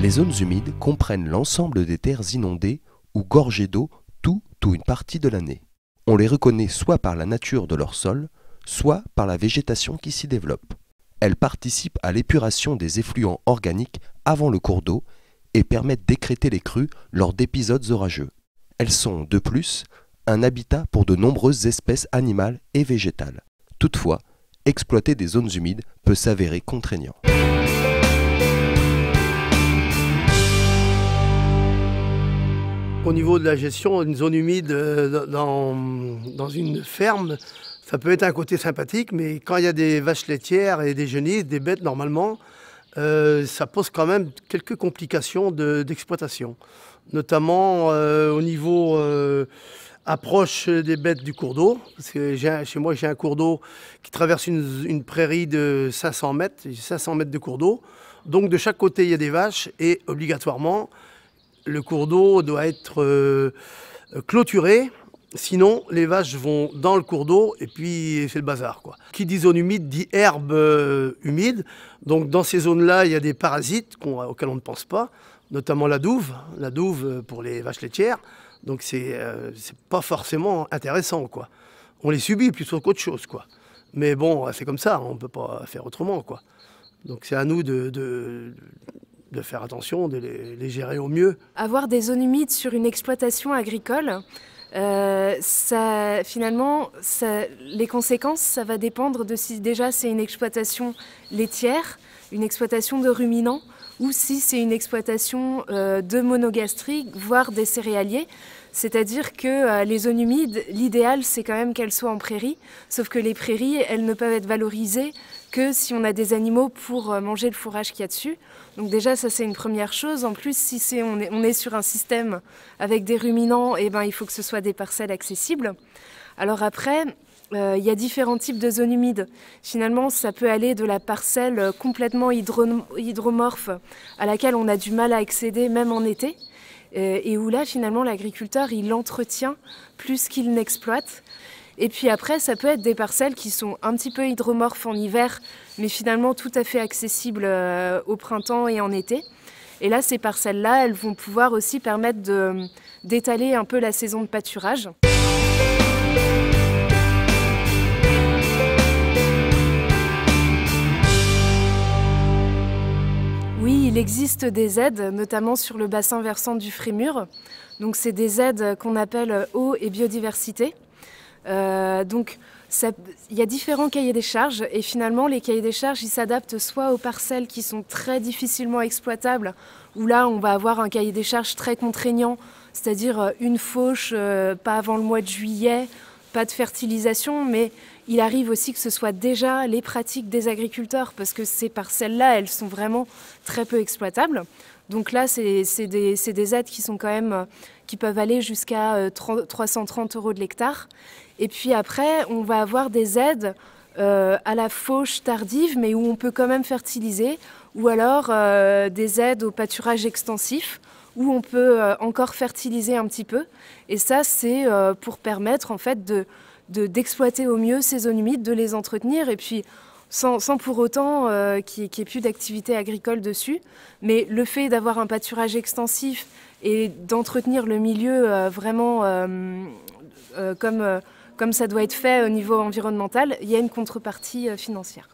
Les zones humides comprennent l'ensemble des terres inondées ou gorgées d'eau tout ou une partie de l'année. On les reconnaît soit par la nature de leur sol, soit par la végétation qui s'y développe. Elles participent à l'épuration des effluents organiques avant le cours d'eau et permettent d'écrêter les crues lors d'épisodes orageux. Elles sont, de plus, un habitat pour de nombreuses espèces animales et végétales. Toutefois, exploiter des zones humides peut s'avérer contraignant. Au niveau de la gestion, une zone humide dans une ferme, ça peut être un côté sympathique, mais quand il y a des vaches laitières et des genisses, des bêtes normalement, ça pose quand même quelques complications d'exploitation. Notamment au niveau approche des bêtes du cours d'eau. Parce que chez moi, j'ai un cours d'eau qui traverse une prairie de 500 mètres, 500 mètres de cours d'eau. Donc de chaque côté, il y a des vaches et obligatoirement, le cours d'eau doit être clôturé, sinon les vaches vont dans le cours d'eau et puis c'est le bazar, quoi. Qui dit zone humide dit herbe humide, donc dans ces zones-là il y a des parasites auxquels on ne pense pas, notamment la douve pour les vaches laitières, donc c'est pas forcément intéressant, quoi. On les subit plutôt qu'autre chose, quoi. Mais bon, c'est comme ça, on ne peut pas faire autrement, quoi. Donc c'est à nous de faire attention, de les gérer au mieux. Avoir des zones humides sur une exploitation agricole, les conséquences, ça va dépendre de si déjà c'est une exploitation laitière, une exploitation de ruminants, ou si c'est une exploitation de monogastriques, voire des céréaliers. C'est-à-dire que les zones humides, l'idéal c'est quand même qu'elles soient en prairie, sauf que les prairies, elles ne peuvent être valorisées que si on a des animaux pour manger le fourrage qu'il y a dessus. Donc déjà ça c'est une première chose. En plus si on est sur un système avec des ruminants, eh ben, il faut que ce soit des parcelles accessibles. Alors après, il y a différents types de zones humides. Finalement ça peut aller de la parcelle complètement hydromorphe à laquelle on a du mal à accéder même en été. Et où là, finalement, l'agriculteur, il entretient plus qu'il n'exploite. Et puis après, ça peut être des parcelles qui sont un petit peu hydromorphes en hiver, mais finalement tout à fait accessibles au printemps et en été. Et là, ces parcelles-là, elles vont pouvoir aussi permettre d'étaler un peu la saison de pâturage. Oui, il existe des aides, notamment sur le bassin versant du Frémur. Donc c'est des aides qu'on appelle eau et biodiversité. Donc il y a différents cahiers des charges et finalement les cahiers des charges ils s'adaptent soit aux parcelles qui sont très difficilement exploitables, où là on va avoir un cahier des charges très contraignant, c'est-à-dire une fauche pas avant le mois de juillet, pas de fertilisation, mais il arrive aussi que ce soit déjà les pratiques des agriculteurs parce que ces parcelles-là, elles sont vraiment très peu exploitables. Donc là, c'est des aides qui sont quand même, qui peuvent aller jusqu'à 330 € de l'hectare. Et puis après, on va avoir des aides à la fauche tardive, mais où on peut quand même fertiliser, ou alors des aides au pâturage extensif, où on peut encore fertiliser un petit peu. Et ça, c'est pour permettre en fait d'exploiter au mieux ces zones humides, de les entretenir et puis sans pour autant qu'il n'y ait plus d'activité agricole dessus. Mais le fait d'avoir un pâturage extensif et d'entretenir le milieu vraiment comme ça doit être fait au niveau environnemental, il y a une contrepartie financière.